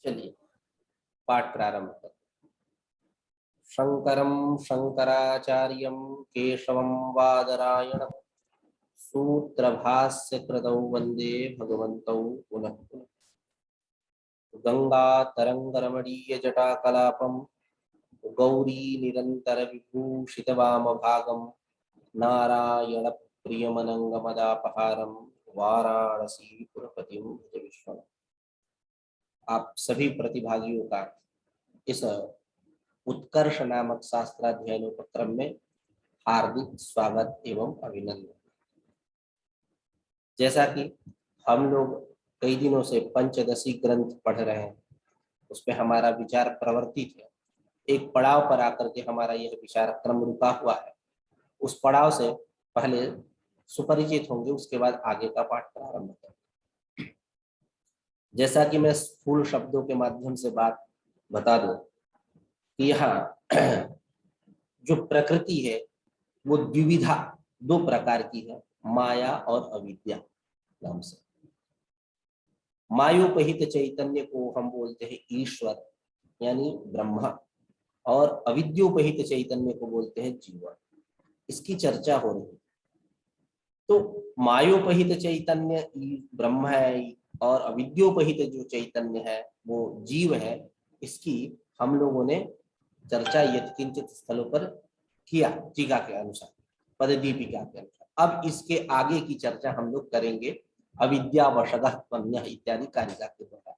चलिए पाठ प्रारंभ करते हैं। शंकरं शंकराचार्यं केशवं वादरायणं सूत्रभास्य कृतौ वंदे भगवन्तौ पुनः पुनः। गंगा तरंगरमणीय जटाकलापं गौरी निरंतर विभूषित वामभागं नारायण प्रियमनंगमदापहारं वाराणसी पुरपतिं भज विश्वनाथ। आप सभी प्रतिभागियों का इस उत्कर्ष नामक शास्त्राध्ययन उपक्रम में हार्दिक स्वागत एवं अभिनंदन। जैसा कि हम लोग कई दिनों से पंचदशी ग्रंथ पढ़ रहे हैं, उस पर हमारा विचार प्रवर्तित है। एक पड़ाव पर आकर के हमारा यह विचार क्रम रुका हुआ है। उस पड़ाव से पहले सुपरिचित होंगे, उसके बाद आगे का पाठ प्रारंभ करेंगे। जैसा कि मैं स्थूल शब्दों के माध्यम से बात बता दूं कि यहाँ जो प्रकृति है वो द्विविधा, दो प्रकार की है, माया और अविद्या नाम से। मायोपहित चैतन्य को हम बोलते हैं ईश्वर यानी ब्रह्मा, और अविद्योपहित चैतन्य को बोलते हैं जीवन। इसकी चर्चा हो रही है। तो मायोपहित चैतन्य ब्रह्म है और अविद्योपहित जो चैतन्य है वो जीव है। इसकी हम लोगों ने चर्चा यत्किंचित स्थलों पर किया, टीका के अनुसार, पददीपिका के अनुसार। अब इसके आगे की चर्चा हम लोग करेंगे अविद्या वशगः त्वन्यः इत्यादि कारिका के द्वारा।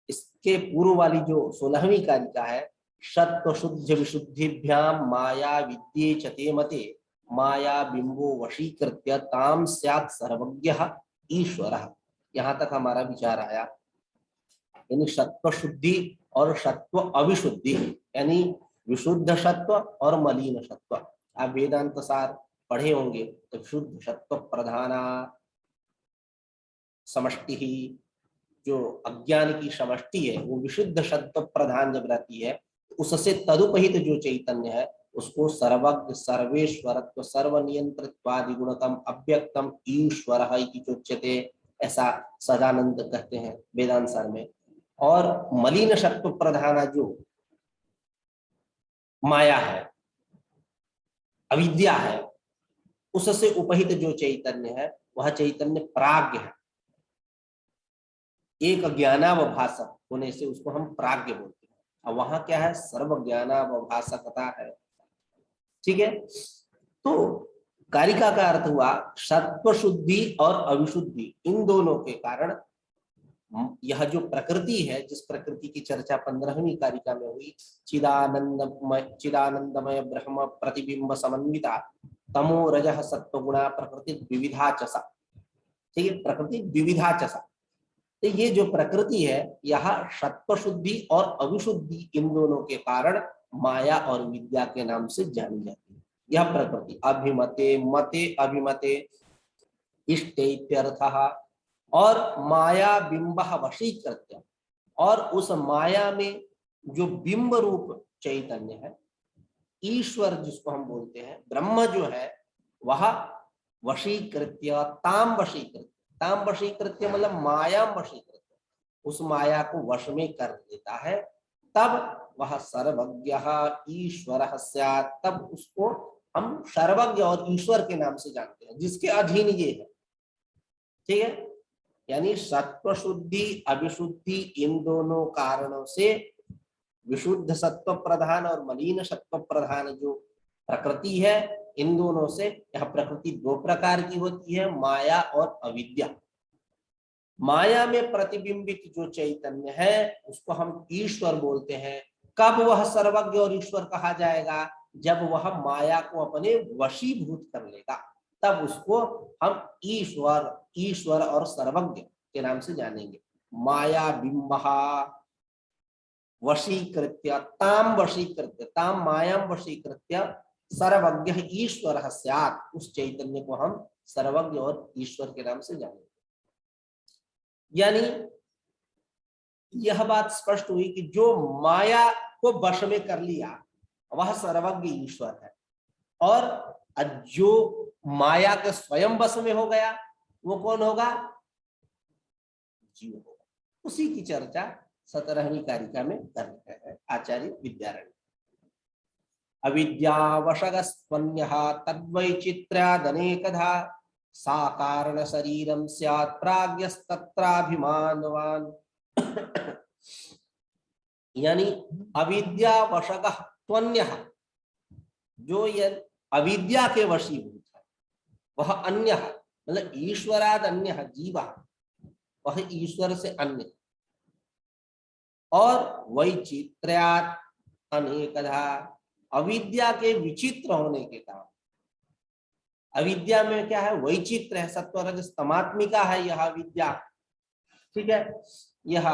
इसके पूर्व वाली जो 16वीं कारिका है, सत्व शुद्ध विशुद्धिभ्याम माया विद्ये चते मते माया बिंबो वशीकृत्य ताम स्यात् सर्वज्ञः ईश्वरः। यहाँ तक हमारा विचार आया। यानी सत्व शुद्धि और सत्व अविशुद्धि, यानी विशुद्ध सत्व और मलिन सत्व। आप वेदांत सार पढ़े होंगे तो विशुद्ध सत्व प्रधाना समष्टि ही, जो अज्ञान की समष्टि है वो विशुद्ध सत्व प्रधान जब रहती है, उससे तदुपहित जो चैतन्य है उसको सर्वज्ञ सर्वेश्वरत्व सर्वनियंत्रित्वादि गुणकम अव्यक्तम ईश्वरः इति चोच्यते, ऐसा सदानंद कहते हैं वेदांत सार में। और मलिन सत्व प्रधाना जो माया है, अविद्या है, उससे उपहित जो चैतन्य है वह चैतन्य प्राज्ञ है। एक ज्ञानावभासक होने से उसको हम प्राज्ञ बोलते हैं। अब वहां क्या है, सर्वज्ञानावभासकता है। ठीक है। तो कारिका का अर्थ हुआ सत्व शुद्धि और अविशुद्धि, इन दोनों के कारण यह जो प्रकृति है, जिस प्रकृति की चर्चा 15वीं कारिका में हुई, चिदानंदमय ब्रह्म प्रतिबिंब समन्विता तमो रजः सत्व गुणा प्रकृति द्विविधा चसा। ठीक है, प्रकृति द्विविधा चसा। तो ये जो प्रकृति है यह सत्व शुद्धि और अविशुद्धि इन दोनों के कारण माया और विद्या के नाम से जानी जाती है। यह प्रकृति अभिमते मते अभिमते इष्टेत्यर्थः, और माया बिंब वशीकृत्य, और उस माया में जो बिंब रूप चैतन्य है, ईश्वर जिसको हम बोलते हैं, ब्रह्म जो है वह वशीकृत्य ताम वशीकृत्य, ताम वशीकृत्य मतलब माया वशीकृत्य, उस माया को वश में कर देता है, तब वह सर्वज्ञ ईश्वरः स्यात्, तब उसको हम सर्वज्ञ और ईश्वर के नाम से जानते हैं, जिसके अधीन ये है। ठीक है, यानी सत्व शुद्धि अविशुद्धि इन दोनों कारणों से विशुद्ध सत्व प्रधान और मलिन सत्व प्रधान जो प्रकृति है, इन दोनों से यह प्रकृति दो प्रकार की होती है, माया और अविद्या। माया में प्रतिबिंबित जो चैतन्य है उसको हम ईश्वर बोलते हैं। कब वह सर्वज्ञ और ईश्वर कहा जाएगा, जब वह माया को अपने वशीभूत कर लेगा, तब उसको हम ईश्वर और सर्वज्ञ के नाम से जानेंगे। माया बिंबहा वशीकृत्य ताम वशीकृत्य, ताम मायाम वशीकृत्य सर्वज्ञ ईश्वरः स्यात्, उस चैतन्य को हम सर्वज्ञ और ईश्वर के नाम से जानेंगे। यानी यह बात स्पष्ट हुई कि जो माया को वश में कर लिया वह सर्वज्ञ ईश्वर है, और जो माया के स्वयं वश में हो गया वो कौन होगा, जीव होगा। उसी की चर्चा 17वीं कारिका में कर रहे हैं आचार्य विद्यारण्य। अविद्यावशगस्त्वन्यः तद्वैचित्र्यादनेकधा सा कारण शरीरम स्यात् प्राज्ञस्तत्राभिमानवान्। यानी अविद्यावशगः त्वन्यः, जो ये अविद्या के वशीभूत है, वह अन्य मतलब ईश्वराद अन्य जीवा, वह ईश्वर से अन्य, और वैचित्र्यात् अनेकधा, अविद्या के विचित्र होने के कारण। अविद्या में क्या है? वैचित्र है, सत्व रजस तमात्मिका है यह अविद्या। ठीक है, यह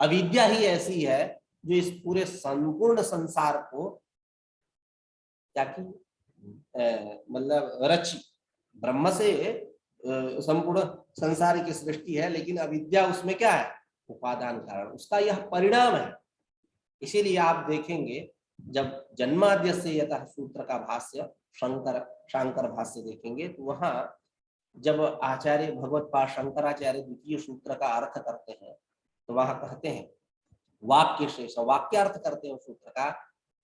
अविद्या ही ऐसी है जो इस पूरे संपूर्ण संसार को क्या की मतलब रची। ब्रह्म से संपूर्ण संसार की सृष्टि है, लेकिन अविद्या उसमें क्या है? उपादान कारण, उसका यह परिणाम है। इसीलिए आप देखेंगे जब जन्माद्य से यतः सूत्र का भाष्य शांकर भाष्य देखेंगे तो वहां जब आचार्य भगवत्पाद शंकराचार्य द्वितीय सूत्र का अर्थ करते हैं तो वहां कहते हैं वाक्य शेष, वाक्यार्थ करते हैं सूत्र का,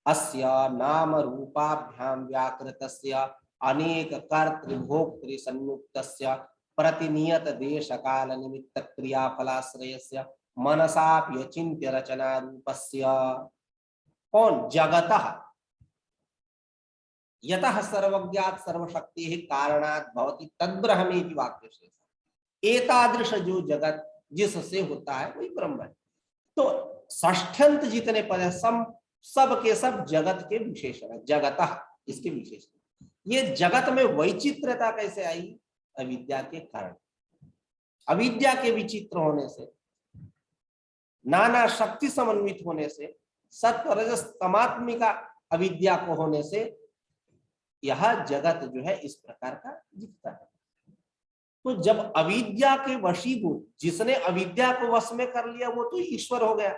अस्य नाम रूपाभ्याम व्याकृतस्य अनेक कर्तृभोक्तृ संयुक्तस्य प्रतिनियत देश काल निमित्त क्रियाफलाश्रयस्य मनसाप्यचिन्त्य रचना रूपस्य कौन? जगतः यतः सर्वज्ञात सर्वशक्ति कारणात् भवति तद्ब्रह्मेति वाक्य शेष। एतादृश जो जगत जिससे होता है वही ब्रह्म है। तो षष्ठ्यंत जितने पद है सब के सब जगत के विशेषण है, जगतः इसके विशेषण। ये जगत में वैचित्रता कैसे आई? अविद्या के कारण। अविद्या के विचित्र होने से, नाना शक्ति समन्वित होने से, सत्व रजस तमात्मिका अविद्या को होने से यह जगत जो है इस प्रकार का दिखता है। तो जब अविद्या के वशीभूत, जिसने अविद्या को वश में कर लिया वो तो ईश्वर हो गया,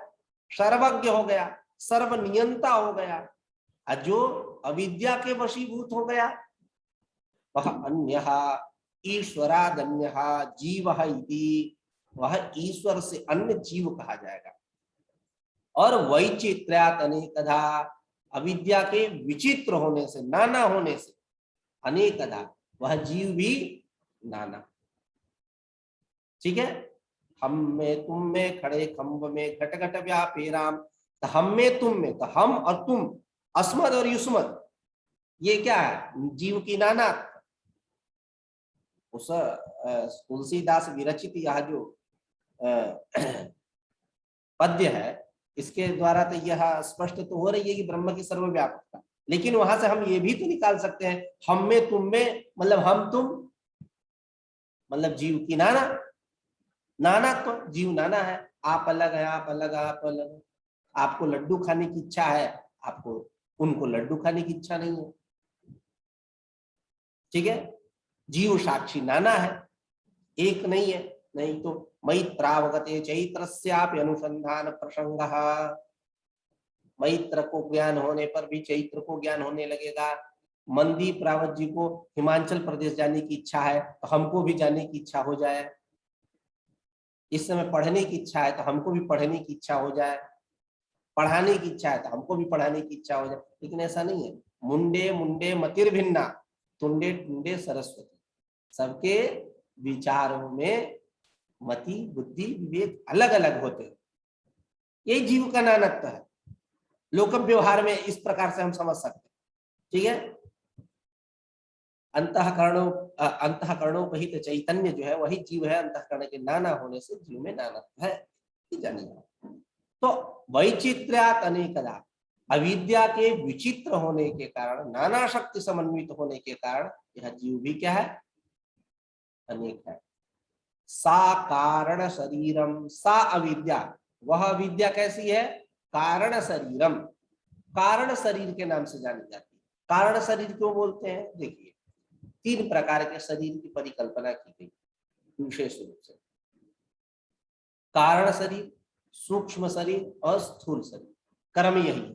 सर्वज्ञ हो गया, सर्वनियंता हो गया। और जो अविद्या के वशीभूत हो गया वह अन्यः ईश्वरादन्यः जीवः इति, वह ईश्वर से अन्य जीव कहा जाएगा। और वैचित्र्यात् अनेकधा, अविद्या के विचित्र होने से, नाना होने से, अनेकधा, वह जीव भी नाना। ठीक है, हम में तुम में खड़े खंभ में घट घट व्यापे राम, तो हम में तुम में, तो हम और तुम, अस्मद और युष्मद, ये क्या है? जीव की नाना। उस तुलसीदास विरचित यह जो पद्य है इसके द्वारा तो यह स्पष्ट तो हो रही है कि ब्रह्म की सर्वव्यापकता, लेकिन वहां से हम ये भी तो निकाल सकते हैं हम में तुम में, मतलब हम तुम मतलब जीव की नाना, नाना तो जीव नाना है, आप अलग है, आप अलग, आप अलग। आपको लड्डू खाने की इच्छा है, आपको उनको लड्डू खाने की इच्छा नहीं है। ठीक है, जीव साक्षी नाना है, एक नहीं है। नहीं तो मैत्रावगते चैत्रस्यापि अनुसंधान प्रसंगः, मैत्र को ज्ञान होने पर भी चैत्र को ज्ञान होने लगेगा। मंदीप रावत जी को हिमाचल प्रदेश जाने की इच्छा है तो हमको भी जाने की इच्छा हो जाए। इस समय पढ़ने की इच्छा है तो हमको भी पढ़ने की इच्छा हो जाए, पढ़ाने की इच्छा है तो हमको भी पढ़ाने की इच्छा हो जाए। लेकिन ऐसा नहीं है। मुंडे मुंडे मतिर्भिन्ना तुंडे टुंडे सरस्वती, सबके विचारों में मति बुद्धि विवेक अलग अलग होते हैं। यही जीव का नानत्व है। लोक व्यवहार में इस प्रकार से हम समझ सकते हैं। ठीक है, अंतःकरणोपहित चैतन्य जो है वही जीव है। अंतःकरण के नाना होने से जीव में नानत्व है, जानिए। तो वैचित्र्यात् अनेकधा, अविद्या के विचित्र होने के कारण, नाना शक्ति समन्वित होने के कारण यह जीव भी क्या है? अनेक है। सा कारण शरीरम, सा अविद्या, वह अविद्या कैसी है? कारण शरीरम, कारण शरीर के नाम से जानी जाती है। कारण शरीर क्यों बोलते हैं? देखिए, 3 प्रकार के शरीर की परिकल्पना की गई विशेष रूप से। कारण शरीर, सूक्ष्म शरीर और स्थूल शरीर। क्रम यही है।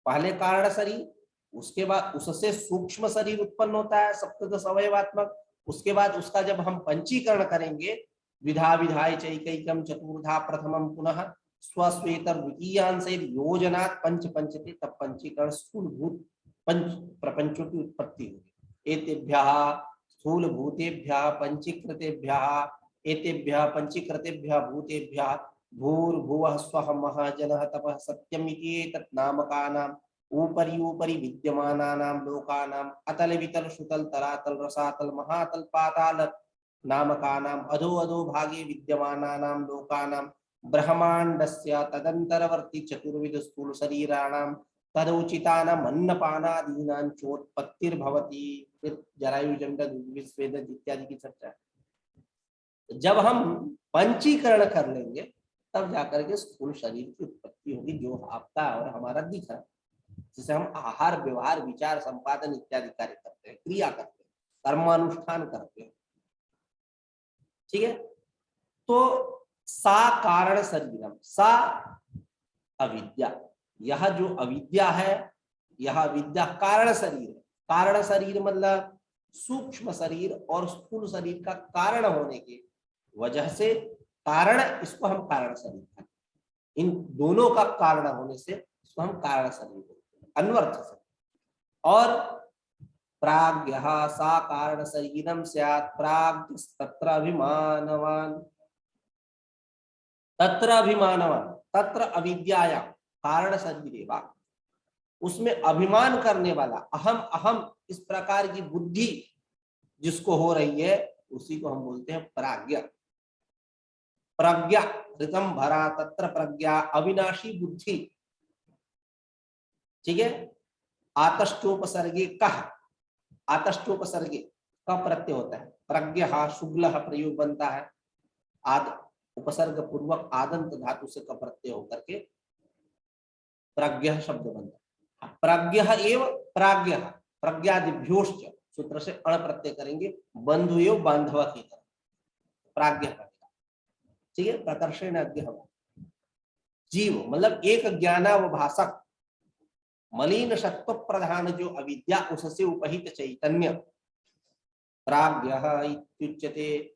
पहले कारण शरीर, उसके बाद उससे सूक्ष्म शरीर उत्पन्न होता है सप्तदश अवयवात्मक। उसके बाद उसका जब हम पंचीकरण करेंगे, विधा विधाय चैकैकम चतुर्धा प्रथमम पुनः स्वश्वेतर द्वितीयांश योजनात् पंच पंचते, तब पंचीकरण स्थूलभूत पंच प्रपंचों की उत्पत्ति होगी। एतेभ्यः स्थूलभूतेभ्यः पंचीकृतेभ्यः एतेभ्यः पंचीकृतेभ्यः भूतेभ्यः भूर्भुवः स्वः महाजनः तपः सत्यम् इति एतत् नामकानाम् ऊपरी ऊपरी विद्यमानानां लोकानाम् अतल वितल सुतल तरातल रसातल महातल पाताल नामकानाम् अधो अधो भागे विद्यमानानां लोकानां ब्रह्मांडस्य तदंतरवर्ती चतुर्विध स्थूल शरीराणां तदुचितानाम् अन्नपानादीनां चोत्पत्तिर्भवति। जरायु जमदग्नि विस्वेद इत्यादि की चर्चा है। जब हम पंचीकरण कर लेंगे तब जाकर के स्थूल शरीर की उत्पत्ति होगी, जो आपका और हमारा दिख रहा है, जिसे हम आहार व्यवहार विचार संपादन इत्यादि कार्य करते हैं, क्रिया करते हैं, कर्मानुष्ठान करते हैं। ठीक है, तो सा कारण शरीरम, सा अविद्या, यह जो अविद्या है, यह अविद्या कारण शरीर है। कारण शरीर मतलब सूक्ष्म शरीर और स्थूल शरीर का कारण होने की वजह से कारण, इसको हम कारण शरीर कहते हैं। इन दोनों का कारण होने से इसको हम कारण शरीर बोलते हैं, अन्वर्थ से। और प्राज्ञः सा कारण शरीरम स्यात् प्राज्ञ तत्र अभिमानवान, तत्र अभिमानवान, तत्र अविद्याया कारण शरीरेवा, उसमें अभिमान करने वाला, अहम अहम इस प्रकार की बुद्धि जिसको हो रही है, उसी को हम बोलते हैं प्राज्ञ। प्रज्ञा ऋतम भरा तत्र प्रज्ञा, अविनाशी बुद्धि। ठीक है, आतष्टोपसर्गे कह, आतष्टोपसर्गे का प्रत्यय होता है, प्रज्ञा शुक्ल प्रयोग बनता है, आद उपसर्ग पूर्वक आदंत धातु से का प्रत्यय होकर के प्रज्ञ शब्द बनता है। प्रज्ञ एव प्राज्ञ, प्रज्ञादिभ्योश्च सूत्र से अण प्रत्यय करेंगे, बंधु एव बांधव की तरह प्राज्ञ बनेगा। ठीक है, प्रकर्षण अज्ञ जीव मतलब एक ज्ञानावभासक मलिन सत्व प्रधान जो अविद्या, उससे उपहित चैतन्य प्राज्ञः इत्युच्यते।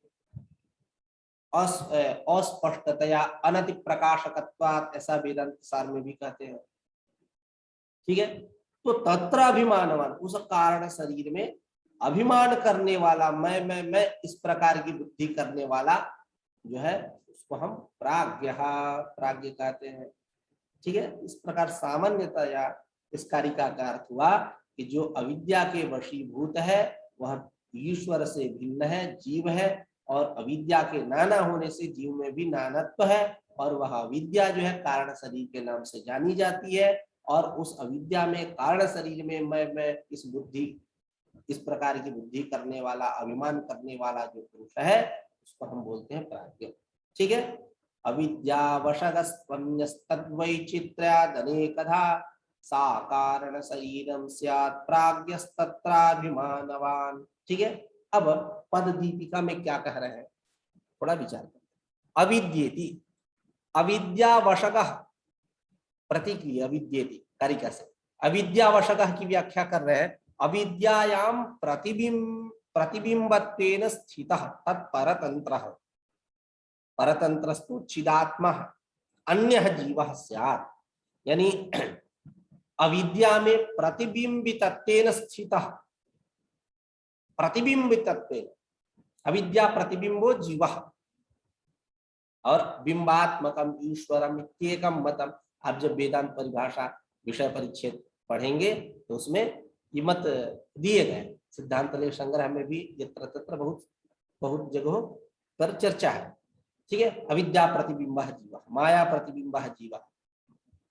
अस्पष्टतया अनति प्रकाशकत्वात्, ऐसा वेदांत सार में भी कहते हैं। ठीक है, तो तत्र अभिमानवान, उस कारण शरीर में अभिमान करने वाला, मैं इस प्रकार की बुद्धि करने वाला जो है, उसको हम प्राज्ञ प्राज्ञ कहते हैं। ठीक है, इस प्रकार सामान्यतया इस कारिका का अर्थ हुआ कि जो अविद्या के वशीभूत है वह ईश्वर से भिन्न है, जीव है, और अविद्या के नाना होने से जीव में भी नानत्व है, और वह अविद्या जो है कारण शरीर के नाम से जानी जाती है। और उस अविद्या में कारण शरीर में मैं इस बुद्धि, इस प्रकार की बुद्धि करने वाला, अभिमान करने वाला जो पुरुष है, उसको हम बोलते हैं प्राज्ञ। ठीक है, अविद्यावशगस्तन्यस्तद्वैचित्र्यादनेकधा सा कारण शरीरम स्यात् प्राज्ञस्तत्राभिमानवान्। ठीक है, अब पद दीपिका में क्या कह रहे हैं, थोड़ा विचार करें। अविद्येति, अविद्यावशगः प्रतिक्रिया, अविद्येति कारिका से अविद्यावशगः की व्याख्या कर रहे हैं। अविद्यायाम प्रतिबिंबत्वेन स्थितः तत्परतंत्रः, परतंत्रस्तु चिदात्मा अन्यः जीवः स्यात्, यानी अविद्या में प्रतिबिंबितत्वेन स्थितः, प्रतिबिंबितत्वेन, अविद्या प्रतिबिंबो जीवः और बिंबात्मकम ईश्वरम इत्येकम मतम। आप जब वेदांत परिभाषा विषय परिच्छेद पढ़ेंगे तो उसमें ये मत दिए गए। सिद्धांत लेख संग्रह में भी यत्र तत्र बहुत जगहों पर चर्चा है। ठीक है, अविद्या प्रतिबिंब जीव, माया प्रतिबिंब जीव।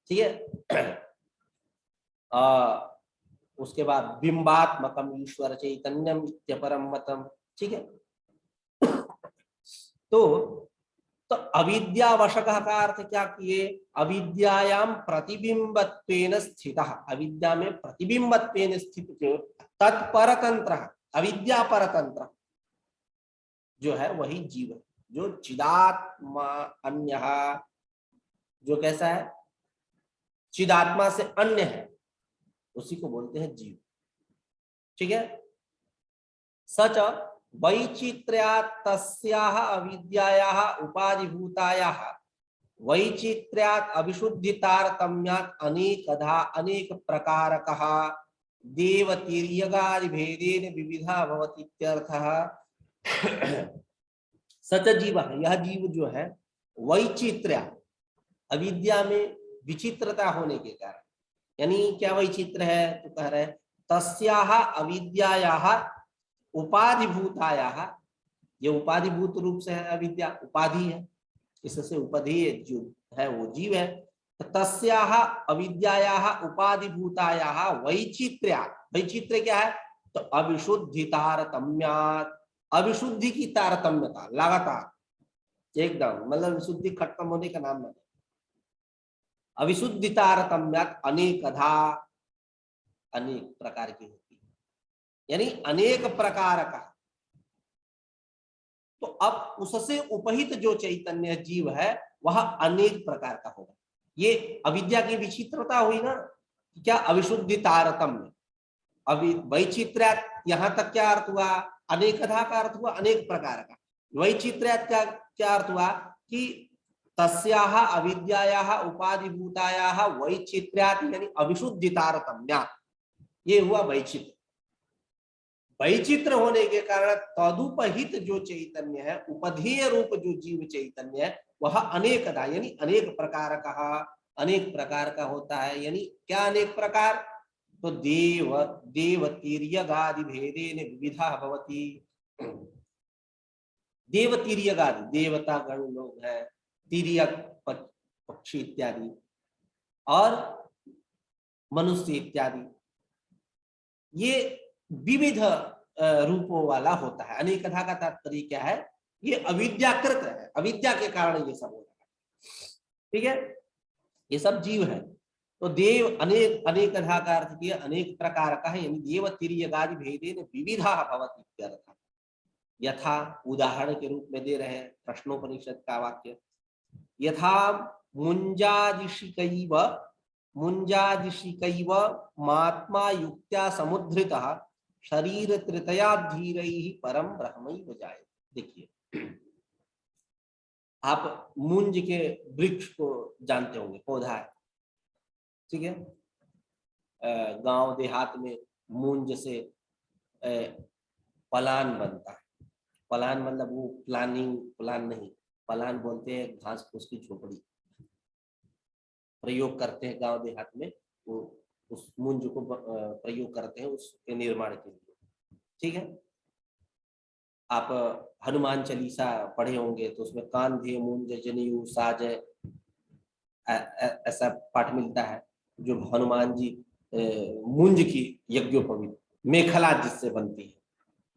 ठीक है, उसके बाद बिंबात्मकम ईश्वर चैतन्यम इत्यपरम मतम। ठीक है, तो अविद्यावशकः का अर्थ क्या किए, अविद्यायाम प्रतिबिंबत्वेन स्थितः, अविद्या में प्रतिबिंबत्वेन स्थित जो तत्परतंत्र, अविद्या परतंत्र जो है वही जीव है, जो चिदात्मा अन्य, जो कैसा है, चिदात्मा से अन्य है, उसी को बोलते हैं जीव। ठीक है, सच वैचित्र्यात् तस्याः अविद्यायाः उपाधिभूतायाः वैचित्र्यात् अविशुद्धितारतम्यात् अनेकधा अनेक प्रकारकः देवतीर्यगादि भेदेन विविधा भवति इत्यर्थः। सच जीव, यह जीव जो है वैचित्र्य, अविद्या में विचित्रता होने के कारण, यानी क्या वैचित्र है तो कह रहे तस्याः अविद्यायाः उपाधिभूतायाः, ये उपाधिभूत रूप से है अविद्या, उपाधि है, इससे उपाधि जो है वो जीव है। तस्याः अविद्यायाः उपाधिभूतायाः वैचित्र्यात्, वैचित्र्य क्या है तो अविशुद्धि तारतम्यात्, अविशुद्धि की तारतम्यता लगातार एकदम, मतलब विशुद्धि खत्म होने का नाम नहीं, अविशुद्धि तारतम्यात् अनेकधा, अनेक प्रकार की होती है, यानी अनेक प्रकार का। तो अब उससे उपहित जो चैतन्य जीव है वह अनेक प्रकार का होगा। ये अविद्या की विचित्रता हुई ना, क्या अविशुद्धि तारतम्य, अभी वैचित्र्य, यहां तक क्या अर्थ हुआ, अनेकधा का अर्थ हुआ अनेक प्रकार का। वैचित्र्य क्या क्या अर्थ हुआ कि तस्याः अविद्यायाः उपाधिभूतायाः वैचित्र्यात्, यानी अविशुद्धि तारतम्यात्, ये हुआ वैचित्र। वैचित्र होने के कारण तदुपहित जो चैतन्य है, उपधेय रूप जो जीव चैतन्य है वह अनेकधा, यानी अनेक प्रकार का, अनेक प्रकार का होता है। यानी क्या अनेक प्रकार तो देवतीर्यगादि भेदेन विविधा भवति। देवतीर्यगादि, देवता गण लोग हैं, तिर्यक पक्षी इत्यादि, और मनुष्य इत्यादि, ये विविध रूपों वाला होता है। अनेकधा का तात्पर्य क्या है, ये अविद्याकृत है, अविद्या के कारण ये सब हो रहा है। ठीक है, ये सब जीव है। तो देव अनेक, अनेकधा का अर्थ किया अनेक प्रकार का है, यानी देव तिर्यगादि भेदेन विविधा भवति इत्यर्थः। यथा, उदाहरण के रूप में दे रहे हैं प्रश्नोपनिषद का वाक्य, यथा मुंजादिशिकैव मुंजादिशिकैव महात्मा युक्त्या समुद्धृतः शरीर त्रितयाधीरैः परम ब्रह्मैव जायते। देखिए, आप मुंज के वृक्ष को जानते होंगे, पौधा है, ठीक है, गांव देहात में मुंज से पलान बनता है। पलान मतलब वो प्लान नहीं, पलान बोलते हैं घास फूस की झोपड़ी, प्रयोग करते हैं गांव देहात में, वो उस मुंज को प्रयोग करते हैं उसके निर्माण के लिए। ठीक है, आप हनुमान चालीसा पढ़े होंगे तो उसमें कांधे मुंज जनेऊ साज ऐसा पाठ मिलता है, जो हनुमान जी मुंज की यज्ञोपवीत मेखला जिससे बनती है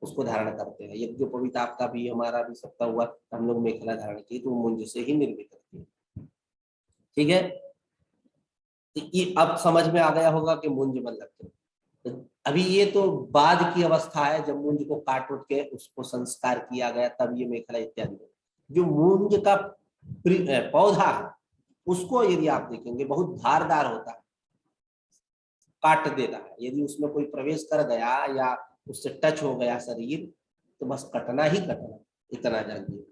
उसको धारण करते हैं। यज्ञोपवीत आपका भी हमारा भी सबका हुआ, हम लोग मेखला धारण की तो मुंज से ही निर्मित होती है। ठीक है, तो ये अब समझ में आ गया होगा कि मुंज मतलब क्या। तो अभी ये तो बाद की अवस्था है, जब मुंज को काट उठ के उसको संस्कार किया गया तब ये मेखला इत्यादि। जो मुंज का पौधा है उसको यदि आप देखेंगे बहुत धारदार होता है, काट देता है, यदि उसमें कोई प्रवेश कर गया या उससे टच हो गया शरीर तो बस कटना ही कटना, इतना जानिए।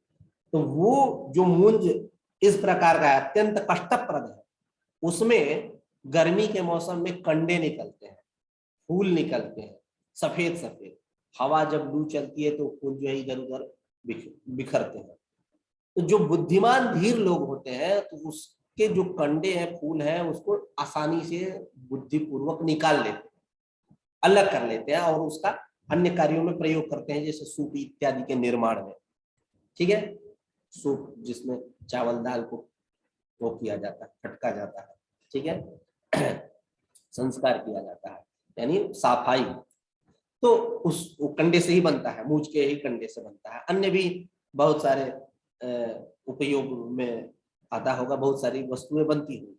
तो वो जो मुंज इस प्रकार का अत्यंत कष्टप्रद है, उसमें गर्मी के मौसम में कंडे निकलते हैं, फूल निकलते हैं सफेद सफेद, हवा जब लू चलती है तो फूल जो है इधर उधर बिखरते हैं। तो जो बुद्धिमान धीर लोग होते हैं तो उसके जो कंडे हैं, फूल हैं, उसको आसानी से बुद्धिपूर्वक निकाल लेते हैं, अलग कर लेते हैं और उसका अन्य कार्यों में प्रयोग करते हैं, जैसे सूप इत्यादि के निर्माण में। ठीक है, सूप जिसमें चावल दाल को वो किया जाता है, फटका जाता है, ठीक है, संस्कार किया जाता है, यानी सफाई, तो उस कंडे से ही बनता है, मूंज के ही कंडे से बनता है। अन्य भी बहुत सारे उपयोग में आता होगा, बहुत सारी वस्तुएं बनती होंगी।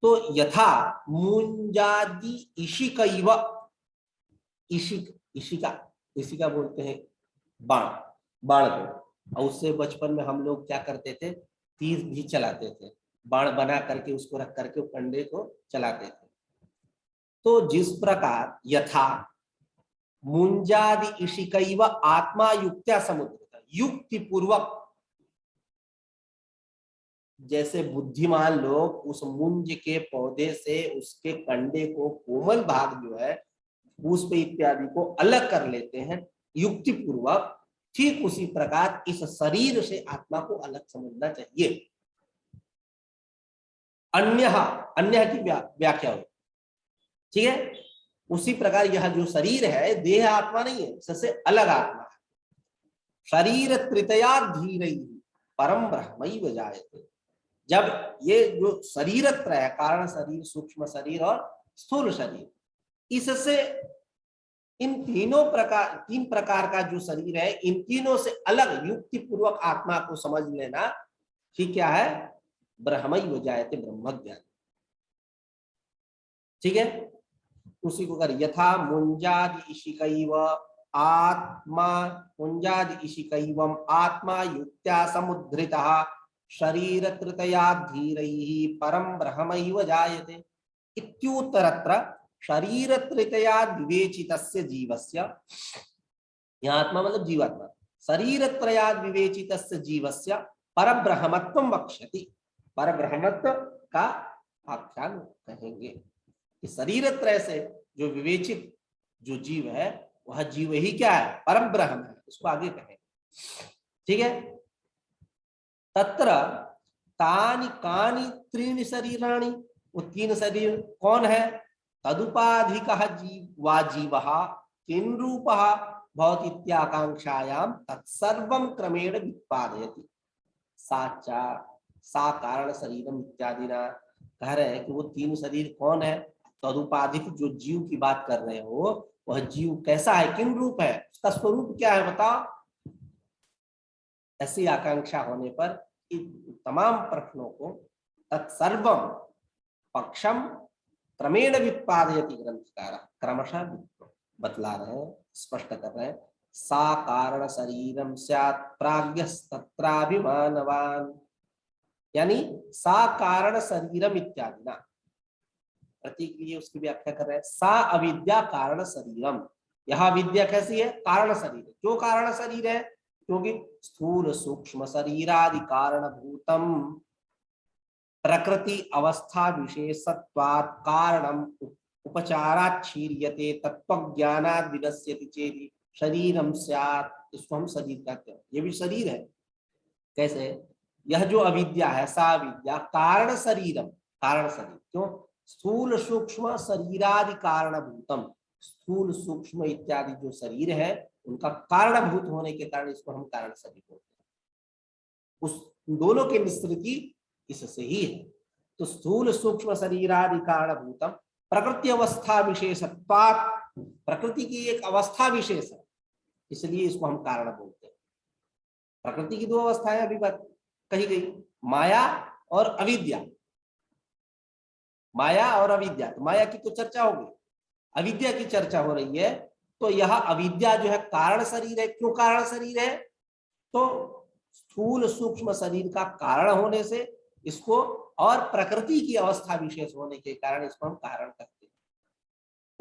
तो यथा मुंजादि इशिकैव, इशिका बोलते हैं बाण, बाण को, और उससे बचपन में हम लोग क्या करते थे, तीर भी चलाते थे, बाण बना करके उसको रख करके कंडे को चलाते थे। तो जिस प्रकार यथा मुंजादि इशिकैव आत्मा युक्त्या समुद्रता, युक्ति पूर्वक जैसे बुद्धिमान लोग उस मुंज के पौधे से उसके कंडे को, कोमल भाग जो है पुष्प इत्यादि को अलग कर लेते हैं युक्ति पूर्वक, ठीक उसी प्रकार इस शरीर से आत्मा को अलग समझना चाहिए। अन्य अन्य की व्याख्या हो, ठीक है। उसी प्रकार यह जो शरीर है देह आत्मा नहीं है, इससे अलग आत्मा है। शरीर तृतया धीरे परम ब्रह्मैव जायते। जब ये जो शरीर त्रय है, कारण शरीर, सूक्ष्म शरीर और स्थूल शरीर, इससे इन तीन प्रकार का जो शरीर है, इन तीनों से अलग युक्ति पूर्वक आत्मा को समझ लेना कि क्या है, ब्रह्मैव जायते, ब्रह्म ज्ञान, ठीक है। उसी को कर यथा मुंजादि इशिकैव आत्मा, मुंजादि इशिकैवम आत्मा युक्त्या समुद्धृतः शरीर तृतया धीरैः परम ब्रह्मैव जायते इत्युत्तरत्र शरीर तृतया विवेचितस्य जीवस्य, यहाँ आत्मा मतलब जीवात्मा, शरीर त्रया विवेचितस्य जीवस्य परब्रह्मत्वं वक्ष्यति, परब्रह्मत्व का आख्यान कहेंगे कि शरीर त्रय से जो विवेचित जो जीव है वह जीव ही क्या है, परम ब्रह्म है, उसको आगे कहेंगे, ठीक है। तत्र तानि कानि त्रीणि शरीराणि, वो तीन शरीर कौन है, तदुपाधिकः जीवा जीवः किं रूपः भवति इत्याकांक्षायां तत्सर्वं क्रमेण वित्पादयति साचा सा कारण शरीरम इत्यादि ना। कह रहे हैं कि वो तीन शरीर कौन है, तदुपाधिक जो जीव की बात कर रहे हो, वह जीव कैसा है, किन रूप है, उसका स्वरूप क्या है बताओ। ऐसी आकांक्षा होने पर इन तमाम प्रश्नों को तत्सर्वम पक्षम क्रमेण वित्पादयति ग्रंथकार, क्रमशः बतला रहे हैं, स्पष्ट कर रहे हैं। सा कारण शरीरम स्यात् प्राज्ञस्तत्राभिमानवान्, यानी सा कारण शरीरम इत्यादि ना, प्रतीक लिए उसकी व्याख्या कर रहे हैं। सा अविद्या कारण शरीरम, यह विद्या कैसी है, कारण शरीर, क्यों कारण शरीर है, क्योंकि स्थूल सूक्ष्म शरीरादि कारण भूतम प्रकृति अवस्था विशेषत्वात् कारणम उपचारात् क्षीर्यते तत्वज्ञानात् विनश्यति चेति शरीरम स्यात्, इसको हम शरीर कहते हैं, ये भी शरीर है। कैसे, यह जो अविद्या है, सा विद्या कारण शरीरम, कारण शरीर, क्यों, स्थूल सूक्ष्म शरीरादि कारण भूतम, स्थूल सूक्ष्म इत्यादि जो शरीर है उनका कारणभूत होने के कारण इसको हम कारण शरीर बोलते हैं। उस दोनों के मिश्रिति इससे ही है। तो स्थूल सूक्ष्म शरीरादि कारणभूतम प्रकृति अवस्था विशेषत्वात्, प्रकृति की एक अवस्था विशेष है, इसलिए इसको हम कारण बोलते हैं। प्रकृति की दो अवस्थाएं अभी बात कही गई, माया और अविद्या, माया और अविद्या, तो माया की तो चर्चा हो गई, अविद्या की चर्चा हो रही है। तो यह अविद्या जो है कारण शरीर है, क्यों कारण शरीर है, तो स्थूल सूक्ष्म शरीर का कारण होने से इसको, और प्रकृति की अवस्था विशेष होने के कारण इसको हम कारण कहते हैं।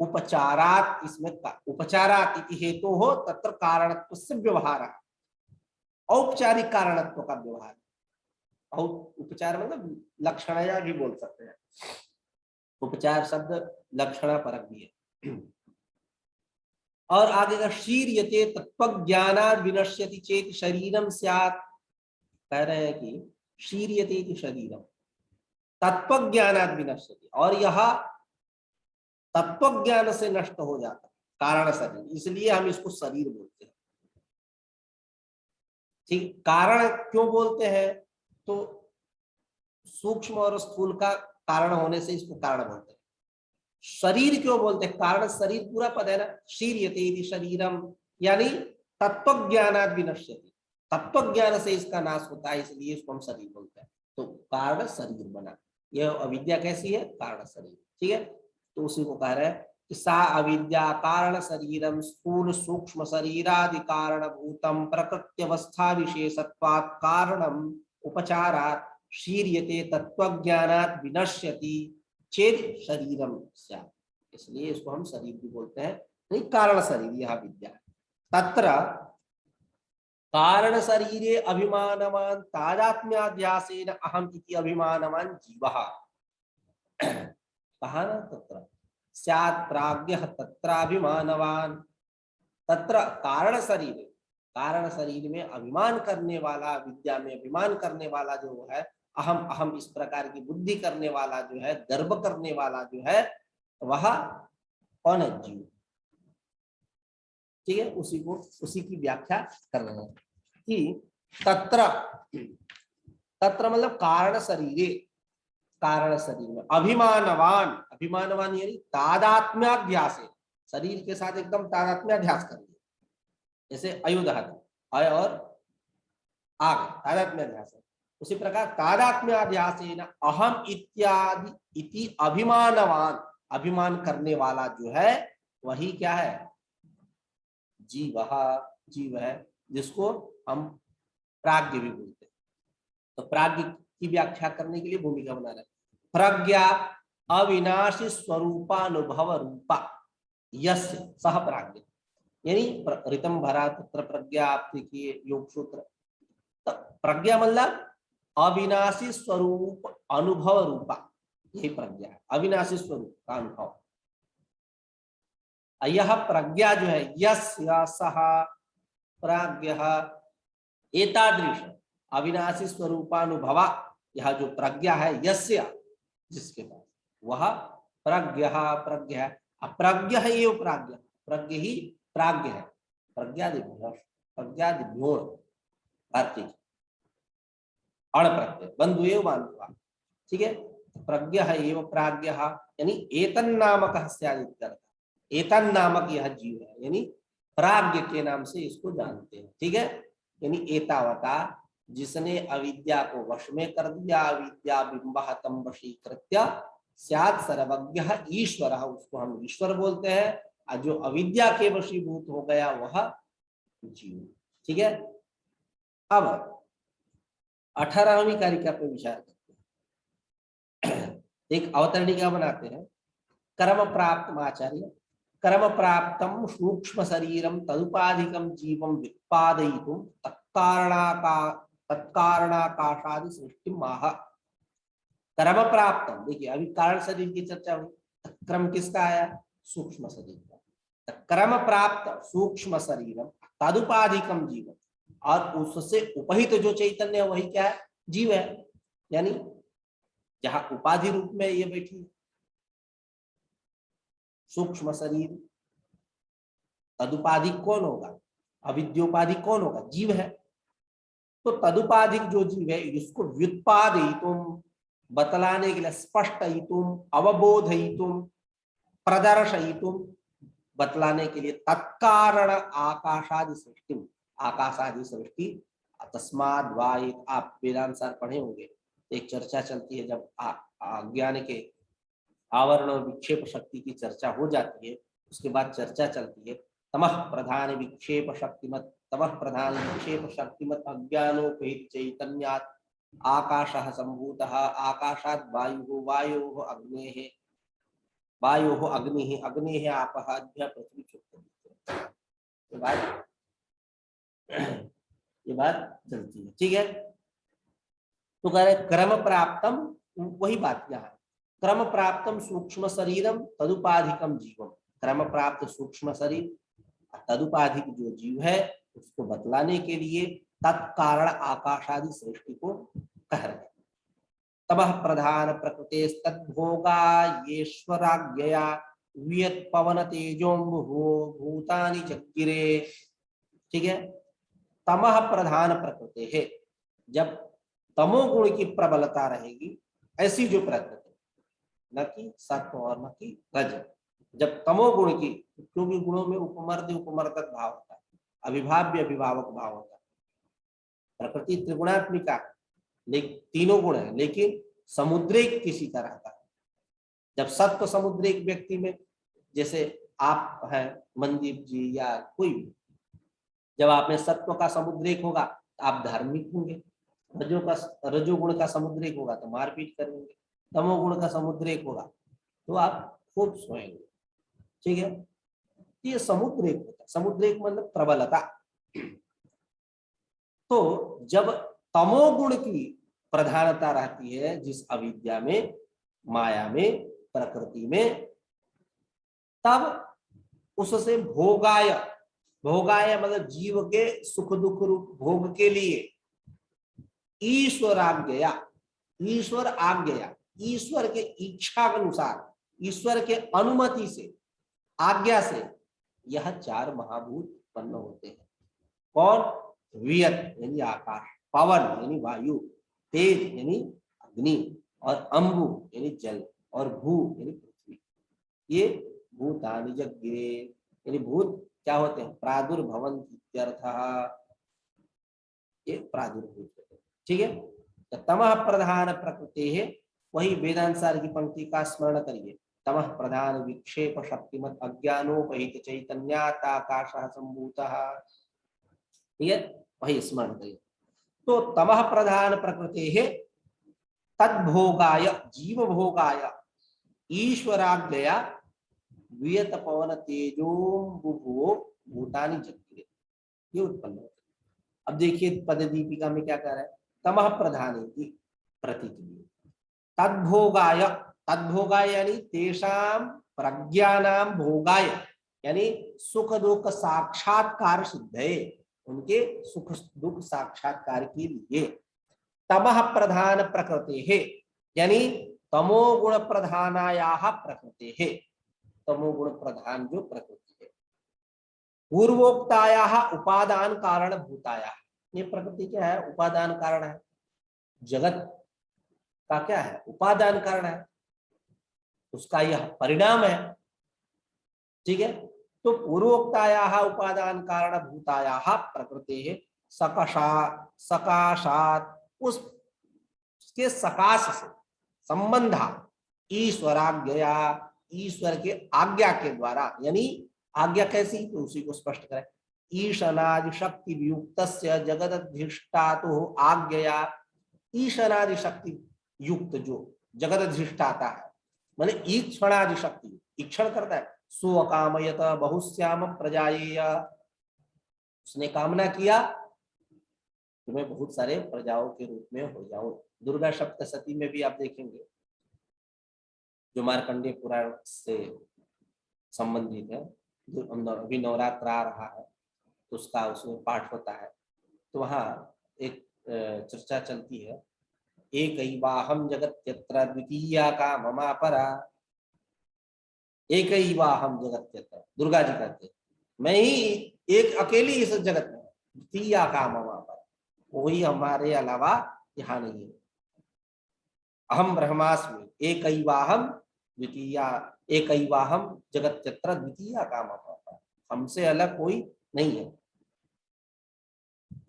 उपचारात, इसमें उपचारात इति हेतु हो तत्र कारणत्व से व्यवहार, औपचारिक कारणत्व का व्यवहार, उपचार मतलब लक्षणया भी बोल सकते हैं, उपचार शब्द लक्षणा परक भी है। और आगे का शीर्यते तत्वज्ञानात् विनश्यति चेत शरीरम स्यात्, कह रहे हैं कि शीर्यते शरीरम तत्वज्ञानात् विनश्यति, और यह तत्वज्ञान से नष्ट हो जाता है कारण शरीर, इसलिए हम इसको शरीर बोलते हैं। ठीक, कारण क्यों बोलते हैं, तो सूक्ष्म और स्थूल का कारण होने से इसको कारण बोलते हैं। शरीर क्यों बोलते हैं, कारण शरीर पूरा पद है ना, शीर्यते शरीरम, यानी तत्वज्ञानात् विनश्यति, तत्वज्ञान से इसका नाश होता है, इसलिए इसको हम शरीर बोलते हैं। तो कारण शरीर बना, यह अविद्या कैसी है, कारण शरीर, ठीक है। तो उसी को कह रहे हैं कि सा अविद्या कारण शरीरम स्थूल सूक्ष्म शरीरादि कारण भूतम प्रकृत्यवस्था विशेषत्वात् कारणम उपचारात् शीर्यते तत्वज्ञानात् विनश्यति चेत शरीरम स्यात्, इसलिए इसको हम शरीर भी बोलते हैं, नहीं कारण शरीर, यह विद्या। तत्र कारण शरीरे अभिमानवान तादात्म्याध्यासेन अहम इति अभिमानवान जीवः। कहा ना तत्र स्यात् प्राज्ञः तत्राभिमानवान। तत्र कारण शरीर में अभिमान करने वाला, विद्या में अभिमान करने वाला जो है, अहम अहम इस प्रकार की बुद्धि करने वाला जो है, गर्व करने वाला जो है, वह कौन है? जीव। ठीक है, उसी की व्याख्या कर रहे हैं कि तत्र तत्र मतलब कारण शरीर में अभिमानवान, अभिमानवान यानी तादात्म्याध्यास, शरीर के साथ एकदम तादात्म्याध्यास कर लिया। जैसे अयुधातु अय और आग तादात्म्याध्यास है, उसी प्रकार तादात्म्याध्यासेन अहम इत्यादि इति अभिमानवान, अभिमान करने वाला जो है वही क्या है? जीव है, जिसको हम प्राज्ञ भी बोलते हैं। तो प्राज्ञ की व्याख्या करने के लिए भूमिका बना रहे हैं। प्रज्ञा अविनाशी स्वरूपानुभव रूपा यस्य सह प्राज्ञ, यानी ऋतम भरा तत्र प्रज्ञा, आप देखिए योग सूत्र। तो प्रज्ञा मतलब अविनाशी स्वरूप अनुभव रूपा, यही प्रज्ञा है, अविनाशी स्वरूप का अनुभव। यह प्रज्ञा जो है, यस्य सह प्राज्ञः एतादृश अविनाशी स्वरूपानुभवा, यह जो प्रज्ञा है, यस्य जिसके पास, वह प्रज्ञः प्रज्ञ है। अप्रज्ञ है ये प्राज्ञ, प्रज्ञ ही प्राज्ञ है। प्रज्ञादिभ्यो भारतीय अण प्रत्यय बंधु एव बांधवा। ठीक है, प्रज्ञ है एवं प्राज्ञ, यानी एतन नामक स्यादित्यर्थ, एतन नामक यह जीव है, यानी प्राज्ञ के नाम से इसको जानते हैं। ठीक है, यानी एतावता, जिसने अविद्या को वश में कर दिया, अविद्या बिंबः तम वशीकृत्य स्यात् सर्वज्ञः ईश्वरः, उसको हम ईश्वर बोलते हैं। और जो अविद्या के वशीभूत हो गया वह जीव। ठीक है, अब 18वीं कारिका पे विचार करते हैं। एक अवतरणिका बनाते हैं। कर्म प्राप्त आचार्य, कर्म प्राप्तम सूक्ष्म शरीरम तदुपाधिकम जीवम वित्पादयितुम तत्कारणाकाशादि सृष्टि माह। कर्म प्राप्तम, देखिए अभी कारण शरीर की चर्चा हुई, क्रम किसका आया? सूक्ष्म शरीर का। कर्म प्राप्त सूक्ष्म शरीरम तदुपाधिकम जीवम, और उससे उपहित जो चैतन्य है वही क्या है? जीव है। यानी जहां उपाधि रूप में ये बैठी सूक्ष्म शरीर, तदुपाधिक कौन होगा? अविद्योपाधिक कौन होगा? जीव है। तो तदुपाधिक जो जीव है, इसको व्युत्पादयितुम, बतलाने के लिए, स्पष्टयितुम, अवबोधयितुम, प्रदर्शयितुम, बतलाने के लिए, तत्कारण आकाशादि सृष्टि, आकाशादि सृष्टि। तस्माद् वायु, आप वेदांत सार पढ़े होंगे, एक चर्चा चलती है जब अज्ञान के आवरण और विक्षेप शक्ति की चर्चा हो जाती है, उसके बाद चर्चा चलती है तमः प्रधान विक्षेप शक्तिमत, तमः प्रधान विक्षेप शक्तिमत अज्ञानोपहित चैतन्यात् आकाशः संभूतः, आकाशात् वायुः, वायोः अग्नेः, वायोः अग्निः, अग्नेः आपः, अद्य पृथ्वी चुप्त। ये बात चलती है। ठीक है, तो कह रहे क्रम प्राप्तम, वही बात यहाँ, क्रम प्राप्तम सूक्ष्म शरीरम तदुपाधिकम जीवम, क्रम प्राप्त सूक्ष्म शरीर, तदुपाधिक जो जीव है उसको बतलाने के लिए तत्कारण आकाशादि सृष्टि को कह रहे हैं। तमः प्रधान प्रकृते तद्भोगा येश्वराज्ञया वियत पवन तेजोम्बुहो भूतानि चक्किरे। ठीक है, तमः प्रधान प्रकृति है, जब तमोगुण की प्रबलता रहेगी, ऐसी जो प्रकृति, न कि सत्व और न कि रज, जब तमोगुण की, क्योंकि गुणों में उपमर्द उपमर्दक भाव होता है, अभिभाव्य अभिभावक भाव होता है। प्रकृति त्रिगुणात्मिका, तीनों गुण है, लेकिन समुद्रिक किसी का रहता है। जब सत्व समुद्रिक व्यक्ति में, जैसे आप हैं मनदीप जी या कोई भी, जब आप में सत्व का समुद्रिक होगा तो आप धार्मिक होंगे, रजोगुण का समुद्रिक होगा तो मारपीट करेंगे, तमोगुण का समुद्रिक होगा तो आप खूब सोएंगे। ठीक है, ये समुद्रिक होता है। समुद्रिक मतलब प्रबलता। तो जब तमोगुण की प्रधानता रहती है जिस अविद्या में, माया में, प्रकृति में, तब उससे भोगाय, भोगाय मतलब जीव के सुख दुख रूप भोग के लिए ईश्वराज्ञया, ईश्वर आज्ञया, ईश्वर के इच्छा के अनुसार, ईश्वर के अनुमति से, आज्ञा से यह चार महाभूत उत्पन्न होते हैं। कौन? वियत यानी आकाश, पवन यानी वायु, तेज यानी अग्नि, और अंबु यानी जल, और भू यानी पृथ्वी। ये भूतानि जग्गिरे, यानी भूत क्या होते हैं? प्रादुर्भवन्ति इत्यर्थः, ये प्रादुर्भूत होते हैं। ठीक है, तो तमः प्रधान प्रकृति है, वही वेदांसार की पंक्ति का स्मरण करिए। तमः प्रधान विक्षेप शक्तिमत अज्ञानोपहित चैतन्याकाशः संभूतः। ठीक है, वही स्मरण करिए। तो तमः प्रधान प्रकृति है तद्भोगाय, जीव भोगाय ईश्वराज्ञया वियत पवन तेजो बुभुवो भूतानि जग्गिरे, ये उत्पन्न होते। अब देखिए पद दीपिका में क्या कह रहा है? तमः प्रधान की प्रतीक, तद्भोगाय, तद्भोगाय यानी तेषाम प्रज्ञानाम भोगाय, यानी सुख दुख साक्षात्कार सिद्धे, उनके सुख दुख साक्षात्कार के लिए। तमः प्रधान प्रकृति है, यानी तमोगुण प्रधानायाः प्रकृति है, तमोगुण प्रधान जो प्रकृति है। पूर्वोक्तायाः उपादान कारण भूतायाः, ये प्रकृति क्या है? उपादान कारण है। जगत का क्या है? उपादान कारण है, उसका यह परिणाम है। ठीक है, तो पूर्वोक्तायाः उपादान कारण भूतायाः प्रकृति है सकाशात, उसके सकाश से संबंधा ईश्वराज्ञया, ईश्वर के आज्ञा के द्वारा, यानी आज्ञा कैसी? तो उसी को स्पष्ट करें। ईशनादि शक्ति वियुक्त जगदधिष्ठातु आज्ञया, ईशनादि शक्ति युक्त जो जगत अधिष्ठाता है, माने ईक्षणादि शक्ति, ईक्षण करता है। सो अकामयत बहुश्याम प्रजाएय, उसने कामना किया कि मैं बहुत सारे प्रजाओं के रूप में हो जाऊं। दुर्गा सप्तशती में भी आप देखेंगे, जो मार्कंडेय पुराण से संबंधित है, जो अभी नवरात्र आ रहा है तो उसका उसमें पाठ होता है, तो वहाँ एक चर्चा चलती है, एकैवाहं जगत्यत्र द्वितीया का ममा परा, एकैवाहं जगत्यत्र, दुर्गा जी कहते हैं मैं ही एक अकेली इस जगत में, द्वितीया का ममा परा, कोई हमारे अलावा यहाँ नहीं है। अहम ब्रह्मास्मि एकैवाहं द्वितीया, एकैवाहं जगत्यत्र द्वितीया का ममा परा, हमसे अलग कोई नहीं है।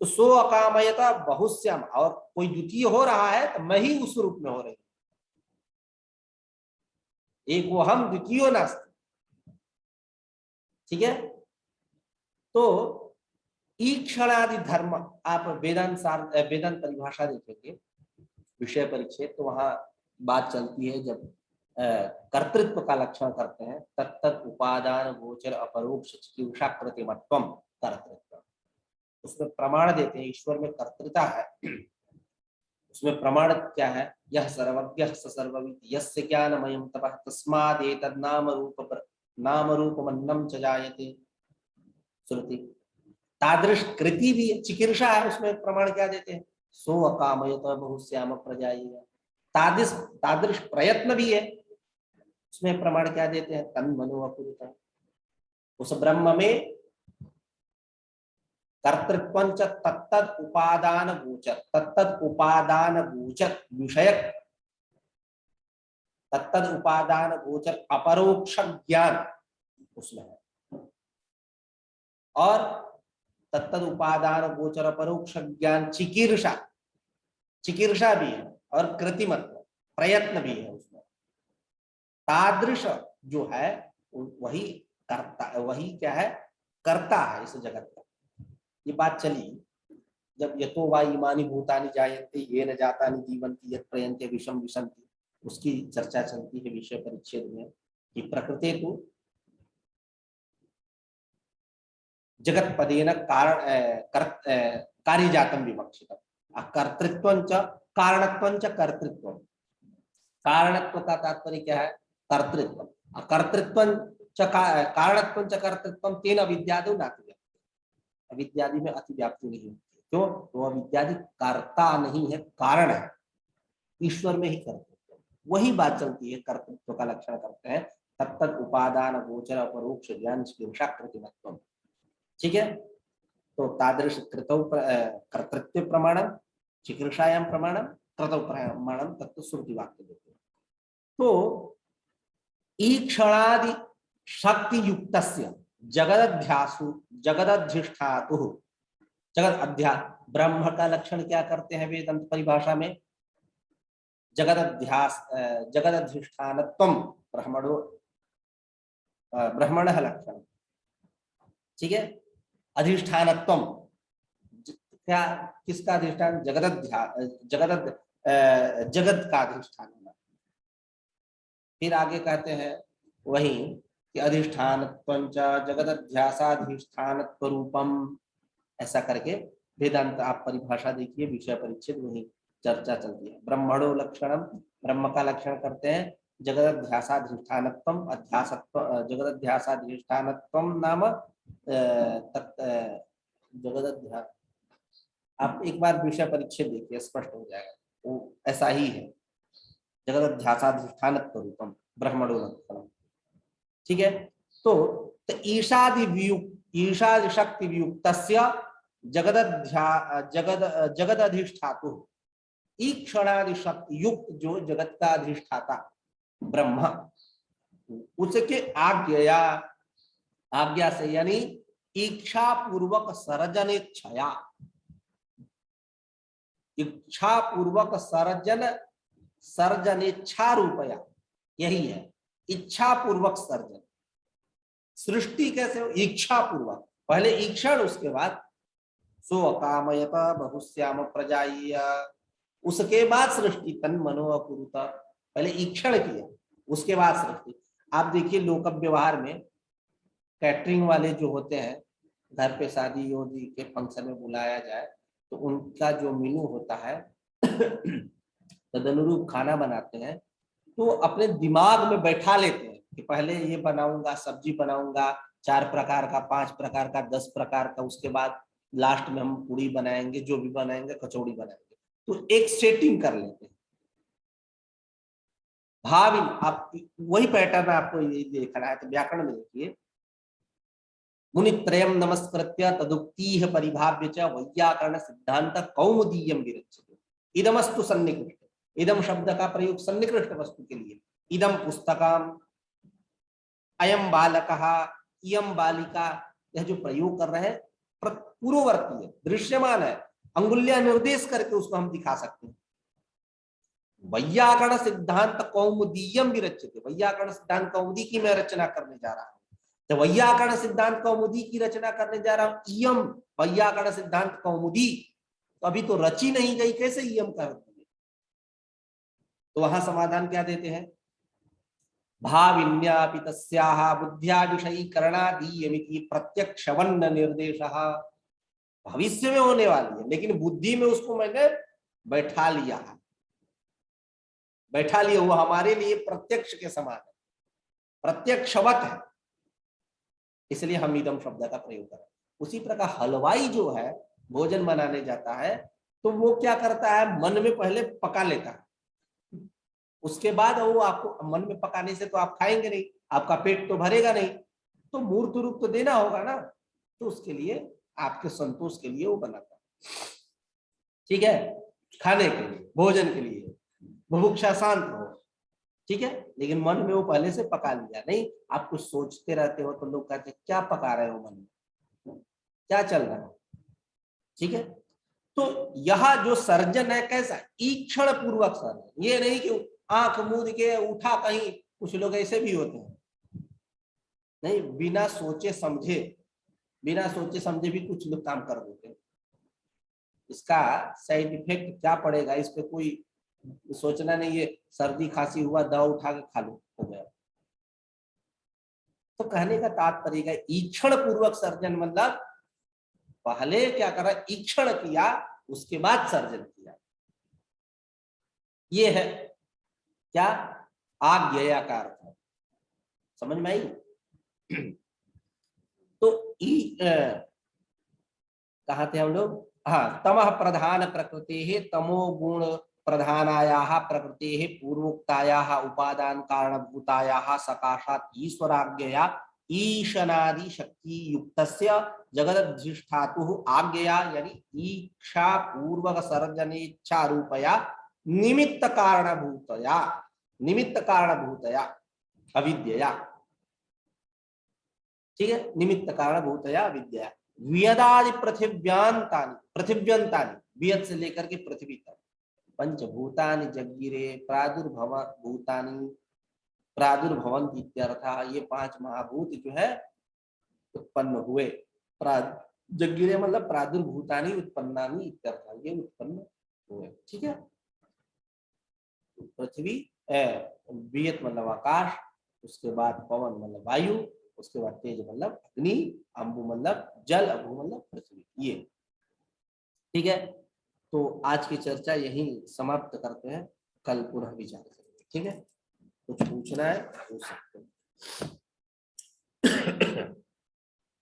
तो सो अकामयता बहुश्याम, और कोई द्वितीय हो रहा है तो मैं ही उस रूप में हो रही हूं। एक वो हम द्वितीयो नास्ति। ठीक है, तो ईक्षणादि धर्म, आप वेदांत परिभाषा देखेंगे विषय परिच्छेद, तो वहां बात चलती है जब कर्तृत्व का लक्षण करते हैं, तत्त उपादान गोचर अपरोक्ष चिकित्सा कृतिमत्वम कर्तृत्व, उसमें प्रमाण देते हैं ईश्वर में कर्तृता है। उसमें प्रमाण क्या है? यह सर्वज्ञः स सर्वविद् यस्य ज्ञानमयं तपः तस्माद् एतद् नाम रूपमन्नं च जायते। श्रुति तादृश कृति भी चिकीर्षा है, उसमें प्रमाण क्या देते हैं? सो अकामयत बहुश्याम प्रजाएय, तादृश प्रयत्न भी है, उसमें प्रमाण क्या देते हैं? तन्मनो अकुरुत, उस ब्रह्म में कर्तृत्वंच तत्तद उपादान गोचर, तत्तद उपादान गोचर विषयक, तत्तद उपादान गोचर अपरोक्ष ज्ञान उसमें है, और तत्तद उपादान गोचर अपरोक्ष ज्ञान चिकीर्षा, चिकीर्षा भी है, और कृतिमत्व प्रयत्न भी है उसमें। तादृश जो है वही करता, वही क्या है? करता है इस जगत का। ये बात चली जब यतो वा इमानि भूतानि जायन्ते येन जातानि जीवन्ति यत् प्रयन्ते विषम विशन्ति, उसकी चर्चा चलती है विषय परिच्छेद में कि प्रकृति तो जगत पदेन कारण कार्यजातम विवक्षितम। कर्तृत्वं च कारणत्वं च कर्तृत्वम। कारणत्व का तात्पर्य क्या है? कर्तृत्व। कर्तृत्वं च कारणत्वं च कर्तृत्वम तेन अविद्यादौ नाति। अविद्यादि में अतिव्याप्ति नहीं होती। क्यों? तो अविद्यादि कर्ता नहीं है, कारण है। ईश्वर में ही कर्तृत्व, वही बात चलती है। कर्तृत्व का लक्षण करते हैं तत्त उपादान गोचर अपरोक्ष ज्ञान स्पर्शा कृतिमत्वम। ठीक है, तो तादृश कृतौ कर्तृत्व प्रमाणम, चिकीर्षायाम प्रमाणम, कृतौ प्रमाणम तत्व श्रुति वाक्य देते हैं। तो ईक्षणादि शक्ति युक्तस्य जगदध्यासु जगदधिष्ठातु। जगद अध्यास ब्रह्म का लक्षण क्या करते हैं वेदांत परिभाषा में? जगदध्यास जगदधिष्ठानत्वम ब्रह्मणो ब्रह्मणः लक्षण। ठीक है, अधिष्ठानत्वम क्या, किसका अधिष्ठान? जगद जगत का अधिष्ठान होना। फिर आगे कहते हैं वही कि अधिष्ठानत्वं च जगदध्यासाधिष्ठानत्व रूपम, ऐसा करके वेदांत आप परिभाषा देखिए, विषय परिच्छेद वही चर्चा चलती है। ब्रह्मणो लक्षणम, ब्रह्म का लक्षण करते हैं जगदध्यासाधिष्ठानत्वम, अध्यासत्व जगदध्यासाधिष्ठानत्वम नाम जगदध्यास। आप एक बार विषय परिच्छेद देखिए, स्पष्ट हो जाएगा, वो ऐसा ही है। जगदध्यासाधिष्ठानत्व रूपम ब्रह्मणो लक्षणम। ठीक है, तो ईशादि शक्ति वियुक्तस्य जगद अधिष्ठातु। ईक्षणादि शक्ति युक्त जो जगत का अधिष्ठाता ब्रह्म, उसके आज्ञा से, यानी इच्छा पूर्वक सर्जनेच्छया, इच्छा पूर्वक सर्जनेच्छा रूपया, यही है इच्छा पूर्वक सर्जन। सृष्टि कैसे हो? इच्छा पूर्वक, पहले ईक्षण, उसके बाद सो अकामयत बहुश्याम प्रजाय, उसके बाद सृष्टि। तन मनो अकुरुत, पहले ईक्षण किया उसके बाद सृष्टि। आप देखिए लोक व्यवहार में कैटरिंग वाले जो होते हैं, घर पे शादी योदी के फंक्शन में बुलाया जाए तो उनका जो मेनू होता है तदनुरूप खाना बनाते हैं, तो अपने दिमाग में बैठा लेते हैं कि पहले ये बनाऊंगा, सब्जी बनाऊंगा 4 प्रकार का, 5 प्रकार का, 10 प्रकार का, उसके बाद लास्ट में हम पूड़ी बनाएंगे, जो भी बनाएंगे, कचौड़ी बनाएंगे। तो एक सेटिंग कर लेते हैं। भावी आप वही पैटर्न आपको ये देखना है। तो व्याकरण में देखिए, मुनित्रयम् नमस्कृत्य तदुक्तिः परिभाव्य च वैयाकरण सिद्धांत कौमुदीयं विरच्यते। इदमस्तु सन्निकृष्ट, इदम शब्द का प्रयोग सन्निकृष्ट वस्तु के लिए। इदम पुस्तकम, अयम बालकः, इयम बालिका, यह जो प्रयोग कर रहे हैं पूर्ववर्ती है, दृश्यमान है, अंगुलियां निर्देश करके उसको हम दिखा सकते हैं। वैयाकरण सिद्धांत कौमुदीयं विरच्यते, वैयाकरण सिद्धांत कौमुदी की मैं रचना करने जा रहा हूं। तो वैयाकरण सिद्धांत कौमुदी की रचना करने जा रहा हूं, इयम वैयाकरण सिद्धांत कौमुदी, तो अभी तो रची नहीं गई, कैसे इयम कर दिए? तो वहां समाधान क्या देते हैं? भाविन्यापि तस्याः बुद्ध्या विषयीकरणादीयमिति प्रत्यक्षवन्न निर्देशः। भविष्य में होने वाली है, लेकिन बुद्धि में उसको मैंने बैठा लिया है, बैठा लिया, वो हमारे लिए प्रत्यक्ष के समान है, प्रत्यक्षवत है, इसलिए हम इदम शब्द का प्रयोग करें। उसी प्रकार हलवाई जो है भोजन बनाने जाता है तो वो क्या करता है? मन में पहले पका लेता है, उसके बाद वो आपको, मन में पकाने से तो आप खाएंगे नहीं, आपका पेट तो भरेगा नहीं, तो मूर्त रूप तो देना होगा ना, तो उसके लिए आपके संतोष के लिए वो बनाता है। ठीक है, खाने के लिए, भोजन के लिए, बुभुक्षा शांत हो, ठीक है, लेकिन मन में वो पहले से पका लिया। नहीं, आप कुछ सोचते रहते हो तो लोग कहते हैं क्या पका रहे हो मन में, क्या चल रहा है? ठीक है, तो यह जो सर्जन है कैसा? ईक्षण पूर्वक सर्जन, ये नहीं कि आंख मूंद के उठा कहीं, कुछ लोग ऐसे भी होते हैं, नहीं, बिना सोचे समझे भी कुछ लोग काम कर देते हैं। इसका साइड इफेक्ट क्या पड़ेगा इस पे कोई सोचना नहीं है, सर्दी खांसी हुआ दवा उठा के खा लो, हो गया। तो कहने का तात्पर्य है ईक्षण पूर्वक सर्जन मतलब पहले क्या करा, ईक्षण किया, उसके बाद सर्जन किया। ये है क्या, आज्ञेय का अर्थ। समझ में आई? तो कहाँ थे हम लोग? हाँ, तमः प्रधान प्रकृते तमो गुण प्रधानायाः प्रकृतेः पूर्वोक्तायाः उपादान कारणभूतायाः सकाशात् ईश्वराज्ञया ईशनादि शक्ति युक्तस्य जगदधिष्ठातुः आज्ञया, यानी ईक्षा पूर्वक सर्जनेच्छा रूपया निमित्त कारणभूतया अविद्यया। ठीक है, निमित्त कारणभूतया विद्या वियदादि पृथिव्यंतानि, वियद से लेकर के पृथ्वी तक, पंचभूतानि जगीरे प्रादुर्भव भूतानि प्रादुर्भवन्ति इत्यर्थः। ये 5 महाभूत जो है उत्पन्न हुए। जगीरे मतलब प्रादुर्भूतानि उत्पन्नानि इत्यर्थः, ये उत्पन्न हुए। ठीक है, पृथ्वी वियत मतलब आकाश, उसके बाद पवन मतलब वायु, उसके बाद तेज मतलब अग्नि, अंबु मतलब जल, अभु मतलब पृथ्वी। ये ठीक है। तो आज की चर्चा यही समाप्त करते हैं, कल पुनः विचार करेंगे। ठीक है, कुछ पूछना है पूछ सकते हैं।